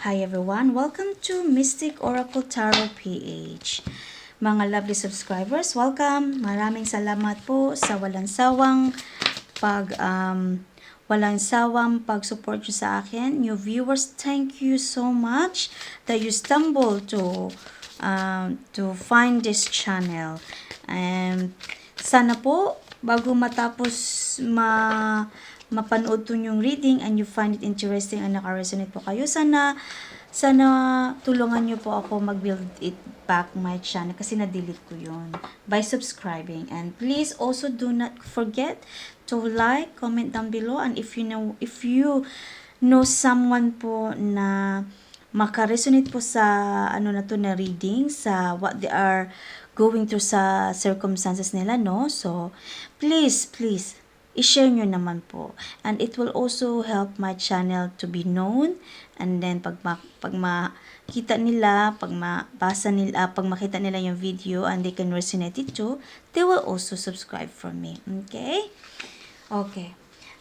Hi everyone, welcome to Mystic Oracle Tarot PH. Mga lovely subscribers, welcome. Maraming salamat po sa walang sawang pag-support nyo sa akin. New viewers, thank you so much that you stumble to find this channel. And sana po bago matapos mapanood to yung reading and you find it interesting and naka-resonate po kayo, sana tulungan nyo po ako mag-build it back my channel kasi na-delete ko yun by subscribing. And please also do not forget to like, comment down below, and if you know someone po na maka-resonate po sa na reading, sa what they are going through sa circumstances nila, no? So please i-share nyo naman po. And it will also help my channel to be known. And then, pag makita nila, pag makita nila yung video and they can resonate it too, they will also subscribe for me. Okay? Okay.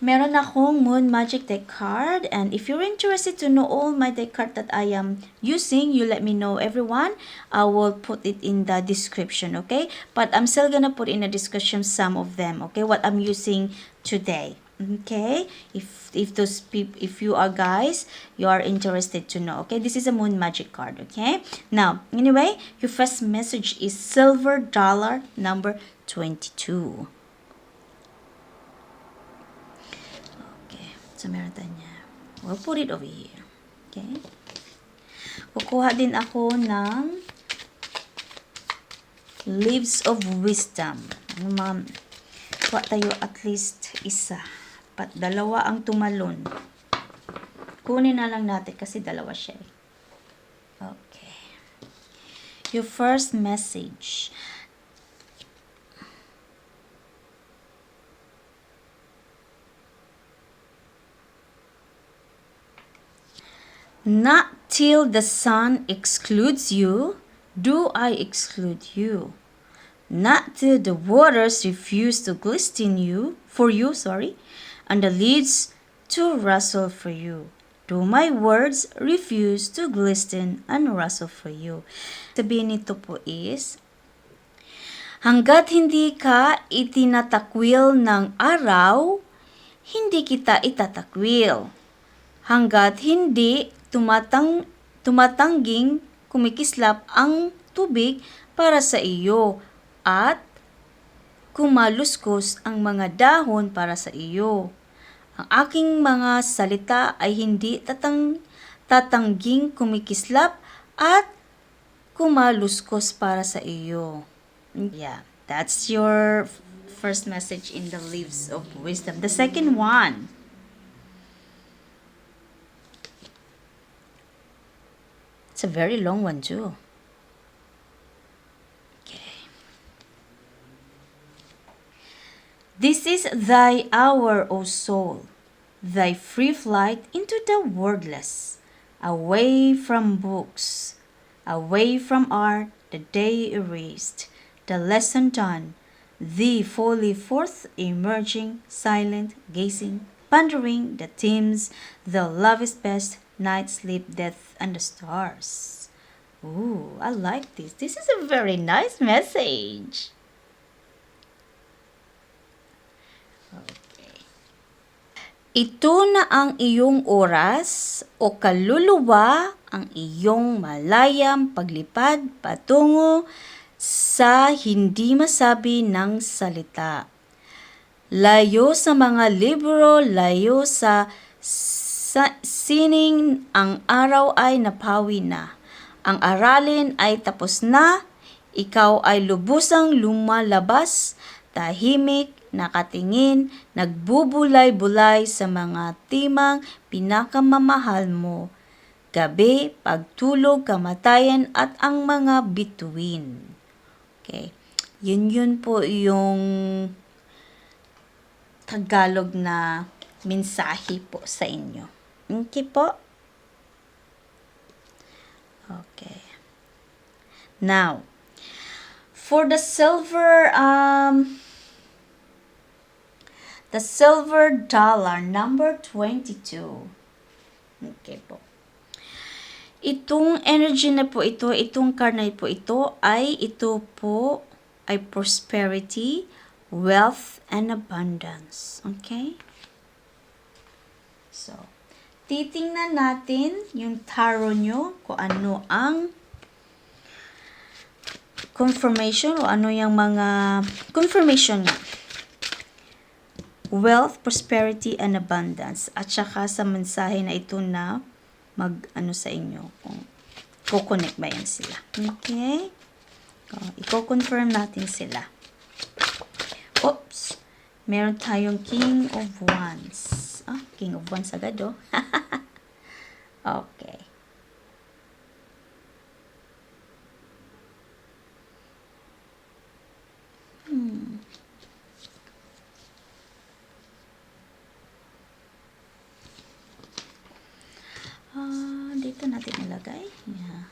Meron akong Moon Magic deck card, and if you're interested to know all my deck card that I am using, you let me know, everyone. I will put it in the description, okay? But I'm still gonna put in the description some of them, okay? What I'm using today, okay? If you are guys, you are interested to know, okay? This is a Moon Magic card, okay? Now, anyway, your first message is Silver Dollar number 22. So, meron tayo niya. We'll put it over here. Okay? Kukuha din ako ng Leaves of Wisdom. Kuha tayo at least isa. Dalawa ang tumalon. Kunin na lang natin kasi dalawa siya. Okay. Your first message. Not till the sun excludes you, do I exclude you. Not till the waters refuse to glisten for you, and the leaves to rustle for you, do my words refuse to glisten and rustle for you. Sabihin nito po is, hanggat hindi ka itinatakwil ng araw, hindi kita itatakwil. Hanggat hindi tumatangging kumikislap ang tubig para sa iyo at kumaluskos ang mga dahon para sa iyo. Ang aking mga salita ay hindi tatangging kumikislap at kumaluskos para sa iyo. Yeah, that's your first message in the Leaves of Wisdom. The second one. It's a very long one too. Okay. This is thy hour, O soul, thy free flight into the wordless, away from books, away from art, the day erased, the lesson done, thee fully forth emerging, silent, gazing, pondering the themes, the love is best, night, sleep, death, and the stars. Ooh, I like this. This is a very nice message. Okay. Ito na ang iyong oras o kaluluwa, ang iyong malayang paglipad patungo sa hindi masabi ng salita. Layo sa mga libro, layo sa sining, ang araw ay napawi na. Ang aralin ay tapos na. Ikaw ay lubusang lumalabas, tahimik, nakatingin, nagbubulay-bulay sa mga timang pinakamamahal mo. Gabi, pagtulog, kamatayan at ang mga bituin. Okay. Yun po yung Tagalog na mensahe po sa inyo. Okay po? Okay. Now, for the silver dollar number 22. Okay po. Itong energy na po ito, itong card na po ito po ay prosperity, wealth, and abundance. Okay? So, titingnan natin yung tarot nyo kung ano ang confirmation o ano yung mga confirmation nga. Wealth, prosperity, and abundance. At saka sa mensahe na ito na mag-ano sa inyo kung ko-connect ba yan sila. Okay? I-confirm natin sila. Oops! Meron tayong King of Wands. King of Wands agad, oh. Okay. Dito natin ilagay. Yeah.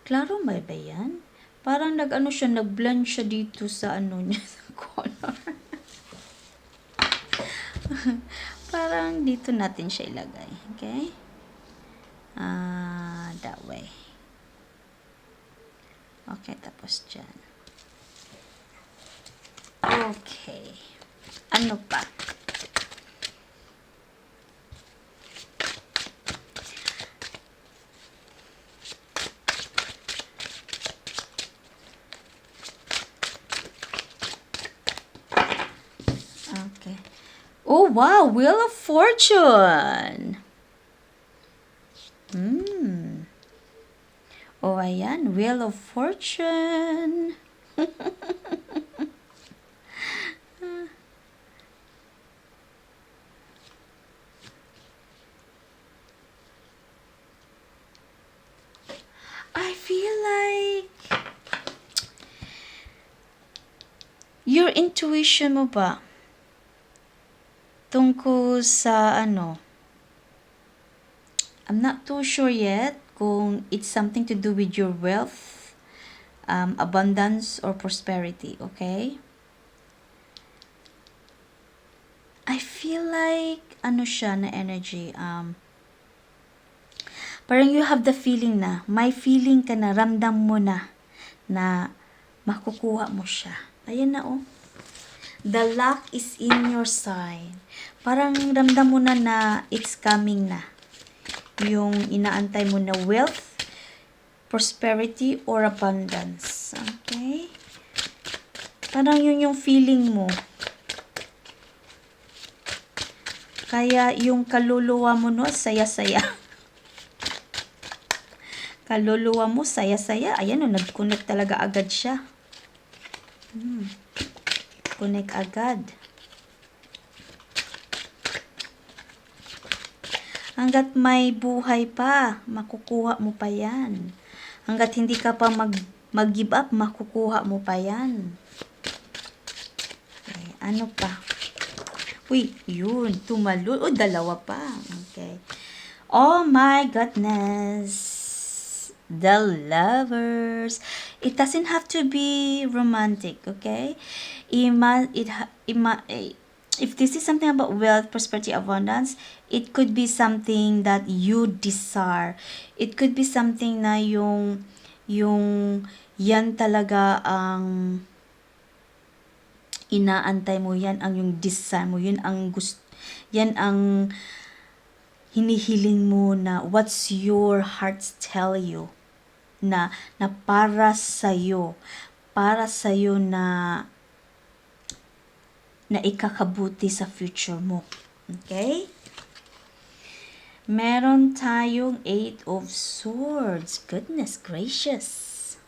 Klaro ba yan? Parang nag-blend siya dito sa niya, sa color. Parang dito natin siya ilagay. Okay? That way. Okay, tapos dyan. Okay. Ano pa? Okay. Oh, wow! Wheel of Fortune! Oh, ayan. Wheel of Fortune! I feel like your intuition mo ba tungkol sa I'm not too sure yet kung it's something to do with your wealth, abundance, or prosperity, okay? I feel like siya na energy, parang you have the feeling na, may feeling ka na, ramdam mo na makukuha mo siya. Ayan na, oh. The luck is in your side. Parang ramdam mo na it's coming na. Yung inaantay mo na wealth, prosperity, or abundance. Okay? Parang yun yung feeling mo. Kaya yung kaluluwa mo saya-saya. Kaluluwa mo saya-saya. Ayan, nag-connect talaga agad siya. Connect agad. Hanggat may buhay pa, makukuha mo pa yan. Hanggat hindi ka pa mag-give up, makukuha mo pa yan. Okay, ano pa? Uy, yun, tumalun. Oh, dalawa pa. Okay. Oh my goodness. The Lovers. It doesn't have to be romantic, okay? If this is something about wealth, prosperity, abundance, it could be something that you desire. It could be something na yung yan talaga ang inaantay mo, yan ang yung desire mo, yan ang hinihiling mo na what's your heart tell you na para sa'yo na ikakabuti sa future mo. Okay? Meron tayong 8 of Swords. Goodness gracious.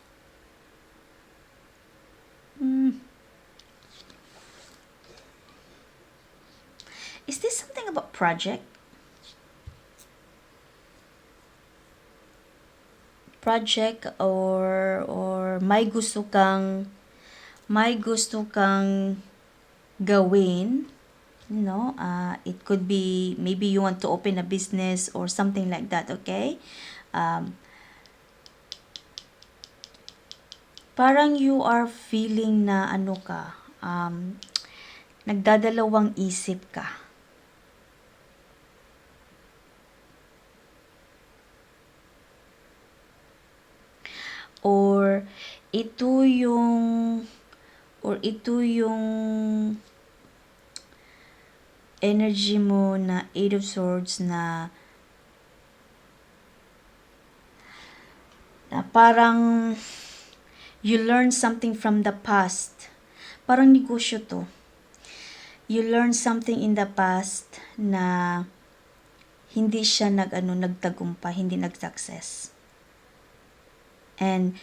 Is this something about project? Project or may gusto kang gawin, it could be maybe you want to open a business or something like that, okay? Parang you are feeling na nagdadalawang isip ka. ito yung energy mo na Eight of Swords na parang you learn something from the past. Parang negosyo to. You learn something in the past na hindi siya nagtagumpay, hindi nag-success. And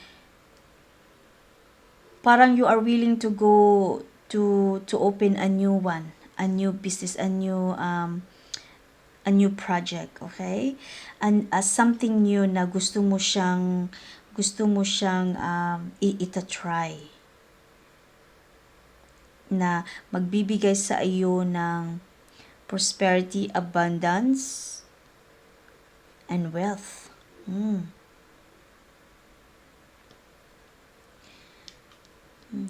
parang you are willing to go to open a new one, a new business, a new project, okay? And something new na gusto mo siyang ita-try na magbibigay sa iyo ng prosperity, abundance, and wealth.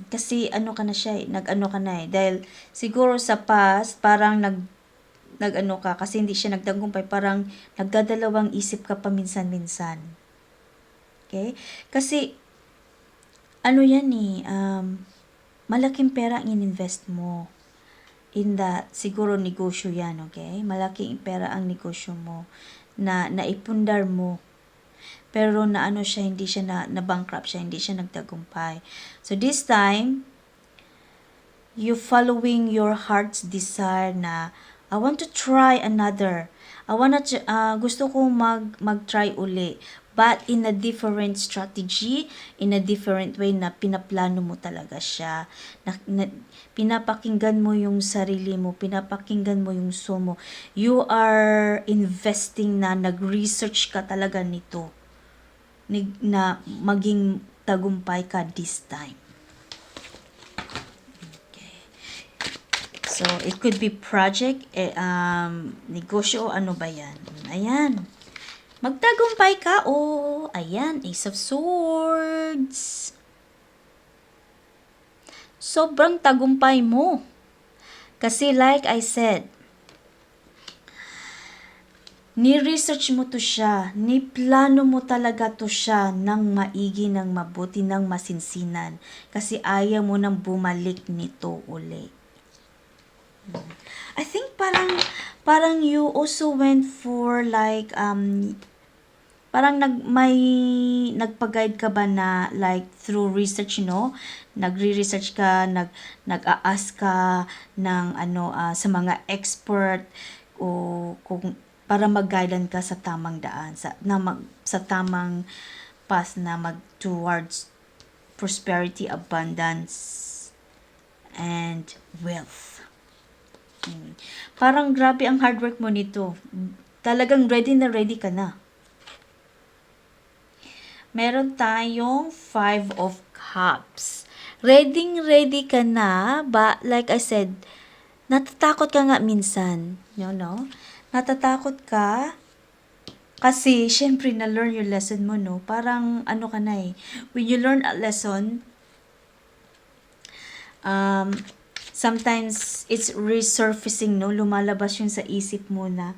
Kasi ka na siya nag-ano ka na dahil siguro sa past parang nag-ano ka kasi hindi siya nagtagumpay, parang nagdadalawang isip ka paminsan-minsan. Okay? Kasi yan malaking pera ang ininvest mo in that, siguro negosyo yan, okay? Malaking pera ang negosyo mo na naipundar mo. Pero siya, hindi siya na-bankrupt siya, hindi siya nagtagumpay. So this time, you following your heart's desire na I want to try another. Gusto ko mag-try uli. But in a different strategy, in a different way na pinaplano mo talaga siya. Pinapakinggan mo yung sarili mo, pinapakinggan mo yung soul mo. You are investing na nag-research ka talaga nito. Na maging tagumpay ka this time. So, it could be project, negosyo, ano ba yan? Ayan. Magtagumpay ka, ayan, Ace of Swords. Sobrang tagumpay mo. Kasi like I said, ni-research mo to siya, ni-plano mo talaga to siya ng maigi, ng mabuti, ng masinsinan. Kasi ayaw mo nang bumalik nito uli. I think parang you also went for like parang nagpa-guide ka ba na like through research, nagre-research ka, nag-a-ask ka ng sa mga expert o kung para mag-guidean ka sa tamang daan, sa tamang path na towards prosperity, abundance, and wealth. Parang grabe ang hard work mo nito. Talagang ready na ready ka na. Meron tayong 5 of Cups. Ready ka na, but like I said, natatakot ka nga minsan. Natatakot ka kasi syempre na-learn yung lesson mo, Parang ka na when you learn a lesson, sometimes it's resurfacing, lumalabas yung sa isip mo na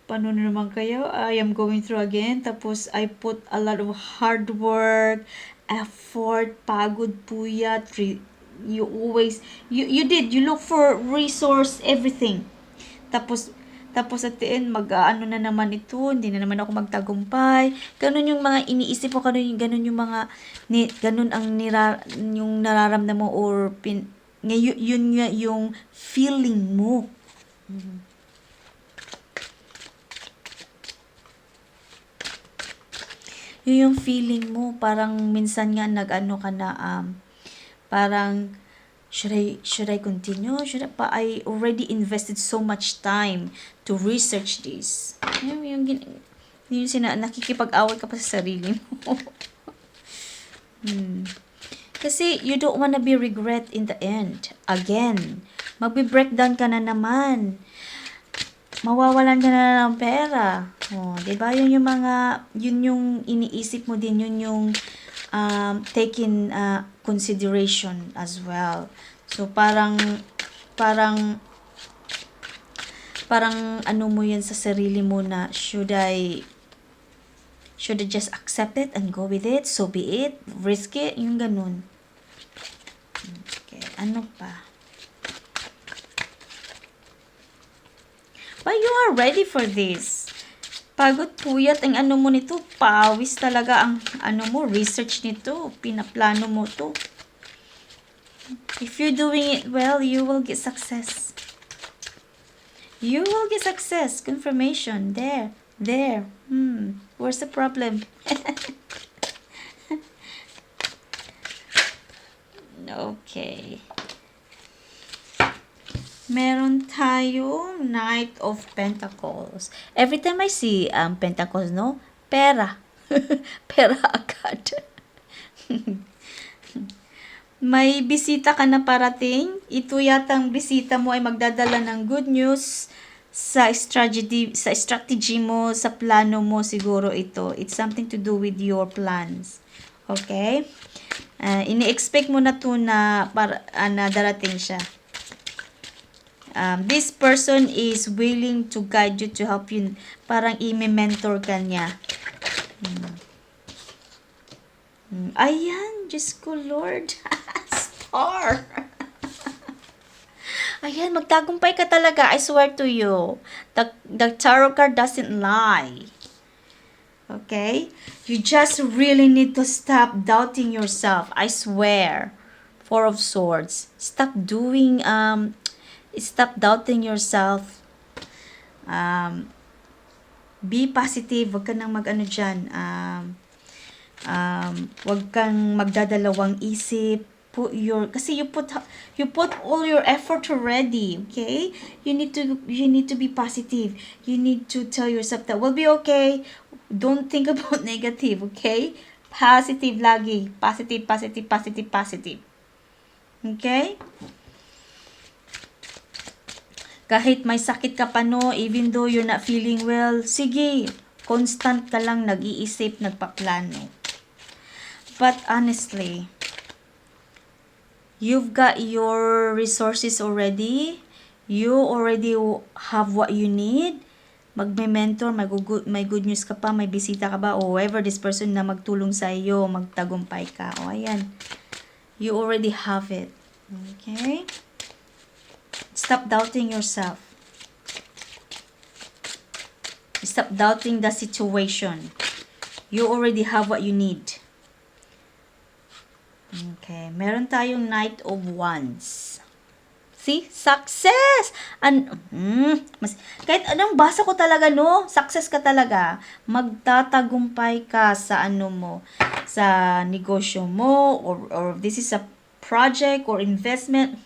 paano naman kayo, I am going through again, tapos I put a lot of hard work, effort, pagod, puyat, you look for resource, everything, tapos at the end, na naman ito, hindi na naman ako magtagumpay. Ganun yung mga iniisip mo, ganun yung mga, ganun ang yung nararamdaman mo or yun yung feeling mo. Yun yung feeling mo, parang minsan nga ka na, parang, should I continue? I already invested so much time to research this. Nakikipag-away ka pa sa sarili mo. Kasi you don't wanna be regret in the end. Again, magbe-breakdown ka na naman. Mawawalan ka na ng pera. Diba? Yun yung iniisip mo din, yun yung take in consideration as well. So, parang mo yan sa sarili mo na, should I Should I just accept it and go with it? So be it? Risk it? Yung ganun. Okay, ano pa? But you are ready for this. Pagod puyat ang ano mo nito. Pawis talaga ang ano mo, research nito. Pinaplano mo to. If you're doing it well, you will get success. You will get success. Confirmation. There. There. Where's the problem? Okay. Meron tayong Knight of Pentacles. Every time I see Pentacles, no? Pera. Pera agad. May bisita ka na parating. Ito yatang bisita mo ay magdadala ng good news sa strategy mo, sa plano mo siguro ito. It's something to do with your plans. Okay? Ini-expect mo na to na na darating siya. This person is willing to guide you, to help you. Parang i-mentor ka niya. Ayan, Diyos ko, Lord. Star. Ayan, magtagumpay ka talaga. I swear to you. The tarot card doesn't lie. Okay? You just really need to stop doubting yourself. I swear. Four of Swords. Stop doubting yourself. Be positive. Huwag ka nang mag-ano dyan. Huwag kang magdadalawang isip. Kasi you put all your effort already, okay? You need to be positive. You need to tell yourself that we'll be okay. Don't think about negative, okay? Positive lagi. Positive, positive, positive, positive. Okay? Kahit may sakit ka pa, no, even though you're not feeling well, sige, constant ka lang nag-iisip, nagpaplano. But honestly, you've got your resources already. You already have what you need. Magme-mentor, may good news ka pa, may bisita ka ba, or whoever this person na magtulong sa iyo, magtagumpay ka. O, ayan. You already have it. Okay? Stop doubting yourself. Stop doubting the situation. You already have what you need. Okay, meron tayong Knight of Wands. See? Success! Kahit anong basa ko talaga, no? Success ka talaga. Magtatagumpay ka sa ano mo, sa negosyo mo, or this is a project or investment.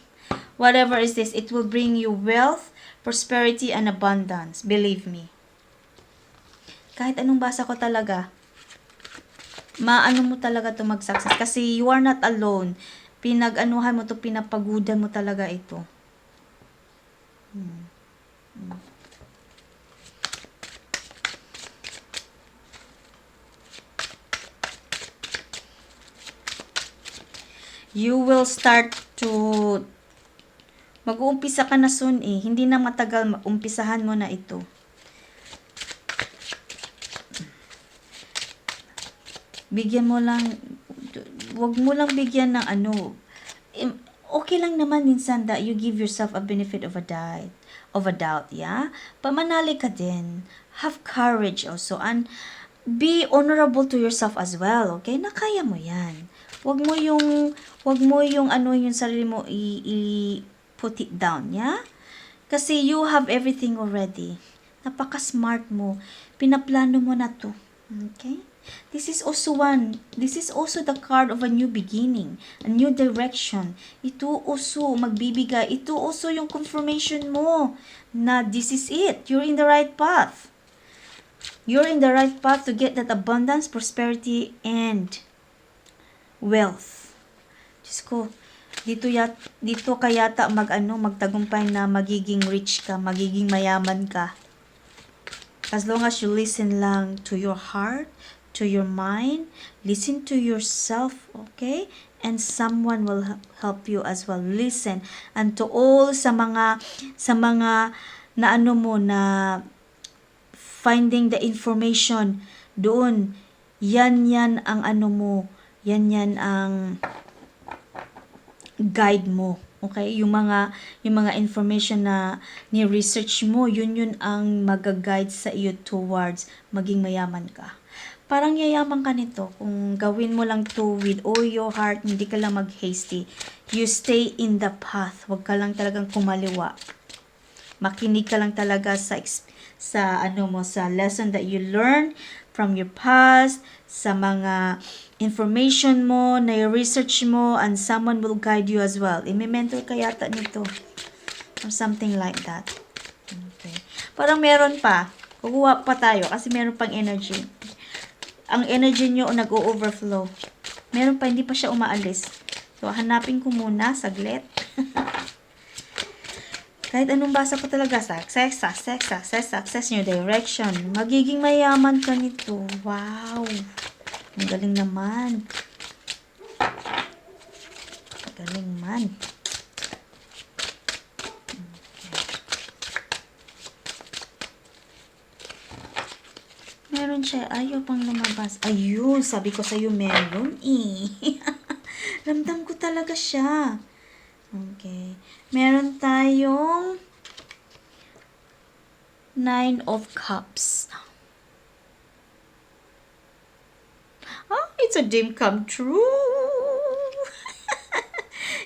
Whatever is this, it will bring you wealth, prosperity, and abundance. Believe me. Kahit anong basa ko talaga, maano mo talaga to mag-success. Kasi you are not alone. Pinag-anuhan mo to, pinapagudan mo talaga ito. You will start to mag-uumpisa ka na soon eh. Hindi na matagal, umpisahan mo na ito. Bigyan mo lang, wag mo lang bigyan ng ano. Okay lang naman minsan that you give yourself a benefit of a doubt, yeah? Pamanali ka din. Have courage also, and be honorable to yourself as well, okay? Nakaya mo yan. Wag mo yung ano yung sarili mo put it down, yeah? Kasi you have everything already. Napaka-smart mo. Pinaplano mo na to. Okay? This is also the card of a new beginning, a new direction. Ito also magbibigay. Ito also yung confirmation mo na this is it. You're in the right path. You're in the right path to get that abundance, prosperity, and wealth. Diyos ko, dito ka yata magtagumpay na magiging rich ka, magiging mayaman ka. As long as you listen lang to your heart, to your mind, listen to yourself, okay? And someone will help you as well. Listen. And to all sa mga na ano mo na finding the information doon, yan ang ano mo, yan ang guide mo. Okay? Yung mga information na ni-research mo, yun ang mag-guide sa iyo towards maging mayaman ka. Parang yayaman ka nito kung gawin mo lang to with all your heart, hindi ka lang mag-hasty. You stay in the path. Huwag ka lang talagang kumaliwa. Makinig ka lang talaga sa lesson that you learn from your past, sa mga information mo, na research mo, and someone will guide you as well. I-mentor ka yata nito. Or something like that. Okay. Parang meron pa. Kukuha pa tayo kasi meron pang energy. Ang energy nyo nag-o-overflow. Meron pa, hindi pa siya umaalis. So, hanapin ko muna, saglit. Kahit anong basa ko talaga, success new direction. Magiging mayaman ka nito. Wow! Ang galing naman. Galing man. Meron siya. Ayaw pang lumabas. Ayun, sabi ko sa'yo meron eh. Ramdam ko talaga siya. Okay. Meron tayong 9 of Cups. It's a dream come true.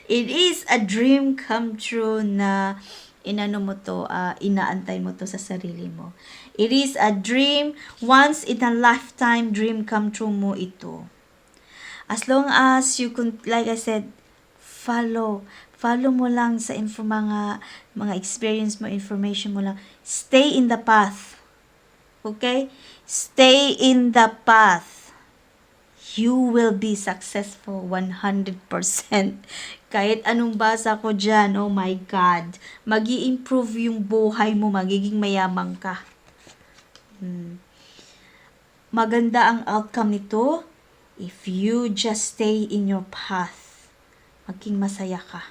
It is a dream come true na inaantay mo to sa sarili mo. It is a dream, once in a lifetime dream come true mo ito. As long as you like I said, follow mo lang sa mga experience mo, information mo lang. Stay in the path. Okay? Stay in the path. You will be successful 100%. Kahit anong basa ko dyan, oh my God, magi-improve yung buhay mo, magiging mayaman ka. Maganda ang outcome nito if you just stay in your path. Maging masaya ka.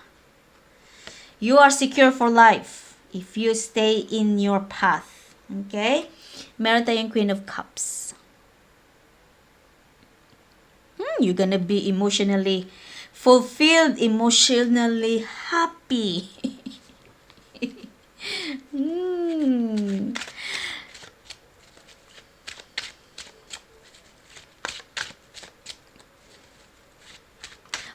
You are secure for life if you stay in your path. Okay? Meron tayong Queen of Cups. You're gonna be emotionally fulfilled, emotionally happy.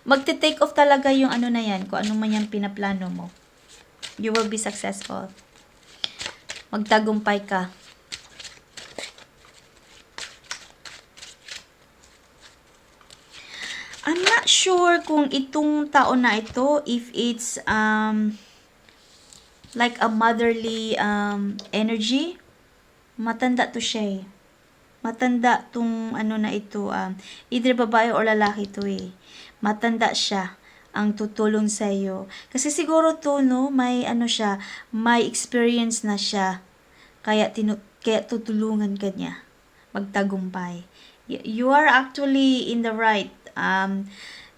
Magte-take off talaga yung na yan, kung ano man yan pinaplano mo. You will be successful. Magtagumpay ka. I'm not sure kung itong taon na ito, if it's like a motherly energy. Matanda to siya eh. Matanda tong na ito. Either babae or lalaki to eh. Matanda siya ang tutulong sa iyo. Kasi siguro to, no, may siya, may experience na siya. Kaya tutulungan ka niya magtagumpay. You are actually in the right.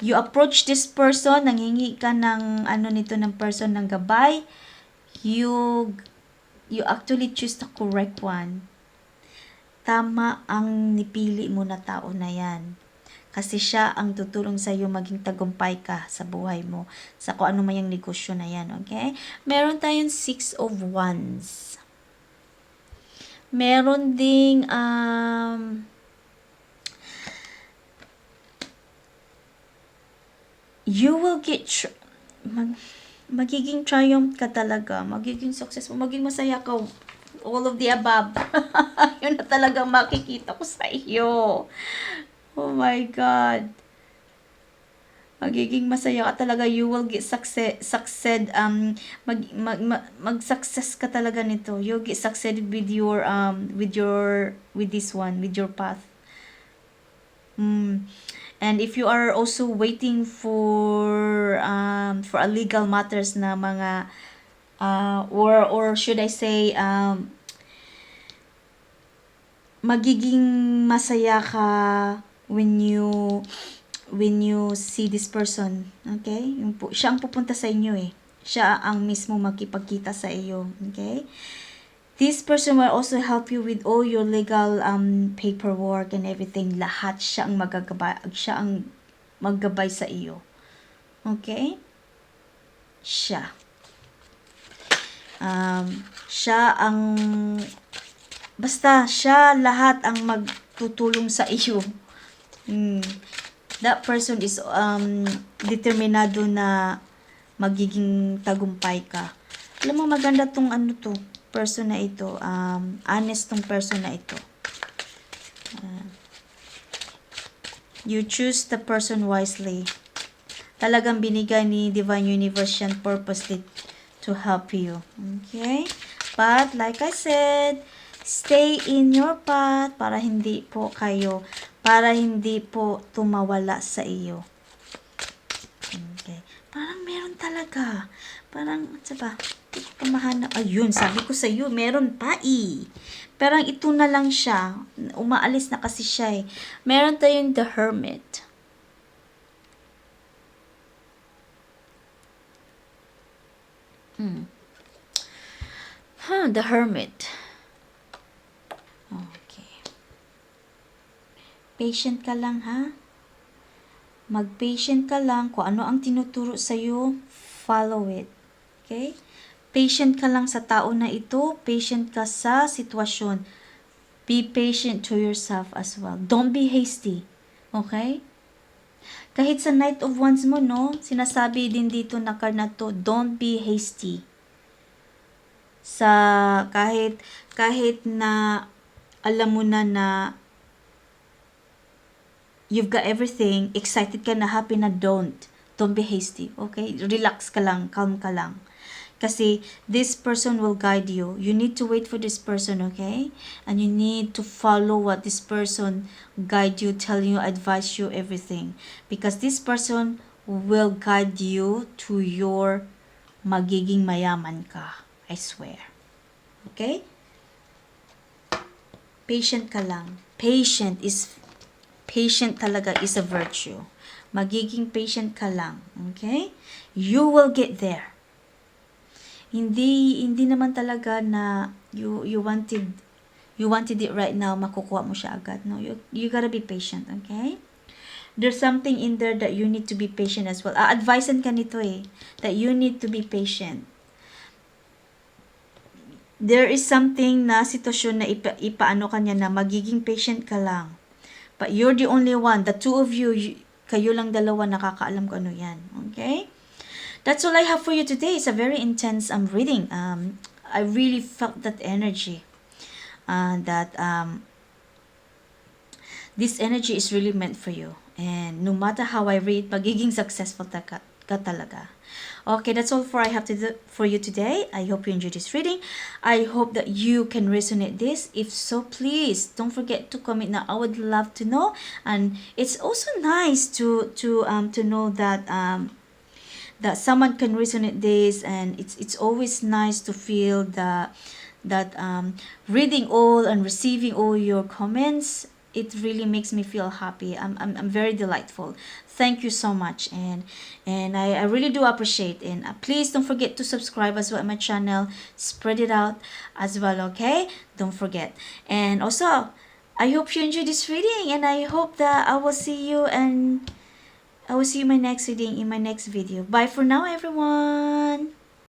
You approach this person, nanghingi ka ng ng person ng gabay. You actually choose the correct one. Tama ang nipili mo na tao na yan. Kasi siya ang tutulong sa iyo maging tagumpay ka sa buhay mo. Sa kung ano man yung negosyo na yan, okay? Meron tayong 6 of Wands. Meron ding you will get magiging triumph ka talaga. Magiging successful. Magiging masaya ka. All of the above. Yun na talagang makikita ko sa iyo. Oh my God. Magiging masaya ka talaga. You will get mag-success ka talaga nito. You'll get succeeded with this one, with your path. And if you are also waiting for a legal matters na mga or should I say magiging masaya ka when you see this person, okay? Siya ang pupunta sa inyo eh. Siya ang mismo magkipagkita sa iyo, okay? This person will also help you with all your legal paperwork and everything. Lahat siya ang maggabay sa iyo. Okay? Siya. Siya ang basta siya lahat ang magtutulong sa iyo. That person is determinado na magiging tagumpay ka. Alam mo, maganda tong person na ito. Honest tong person na ito. You choose the person wisely. Talagang binigay ni Divine Universe yan purposely to help you. Okay? But, like I said, stay in your path para hindi po tumawala sa iyo. Okay. Parang meron talaga. Parang, diba? Pamahanap. Ayun, sabi ko sa iyo, meron pa Parang ito na lang siya. Umaalis na kasi siya Meron tayong The Hermit. The Hermit. Okay. Patient ka lang, ha? Mag-patient ka lang. Kung ano ang tinuturo sa'yo, follow it. Okay? Patient ka lang sa tao na ito. Patient ka sa sitwasyon. Be patient to yourself as well. Don't be hasty. Okay? Kahit sa Knight of Wands mo, no? Sinasabi din dito na card na to, don't be hasty. Kahit na alam mo na you've got everything, excited ka na, happy na, don't be hasty, okay? Relax ka lang, calm ka lang. Kasi this person will guide you. You need to wait for this person, okay? And you need to follow what this person guide you, tell you, advise you, everything. Because this person will guide you to your magiging mayaman ka. I swear. Okay? Patient ka lang. Patient talaga is a virtue. Magiging patient ka lang. Okay? You will get there. Hindi naman talaga na you wanted it right now, makukuha mo siya agad. No, you gotta be patient, okay? There's something in there that you need to be patient as well. Advisean ka nito that you need to be patient. There is something na sitwasyon na ipaano kanya na magiging patient ka lang. But you're the only one. The two of you, kayo lang dalawa nakakaalam kung ano yan. Okay? That's all I have for you today. It's a very intense reading. I really felt that energy. This energy is really meant for you. And no matter how I read, magiging successful ka talaga. Okay, that's all I have to do for you today. I hope you enjoyed this reading. I hope that you can resonate this. If so, please don't forget to comment. Now, I would love to know. And it's also nice to know that that someone can resonate this, and it's always nice to feel that reading all and receiving all your comments. It really makes me feel happy. I'm very delightful. Thank you so much, and I really do appreciate. And please don't forget to subscribe as well to my channel. Spread it out as well, okay? Don't forget. And also, I hope you enjoyed this reading, and I hope that I will see you in my next reading, in my next video. Bye for now, everyone.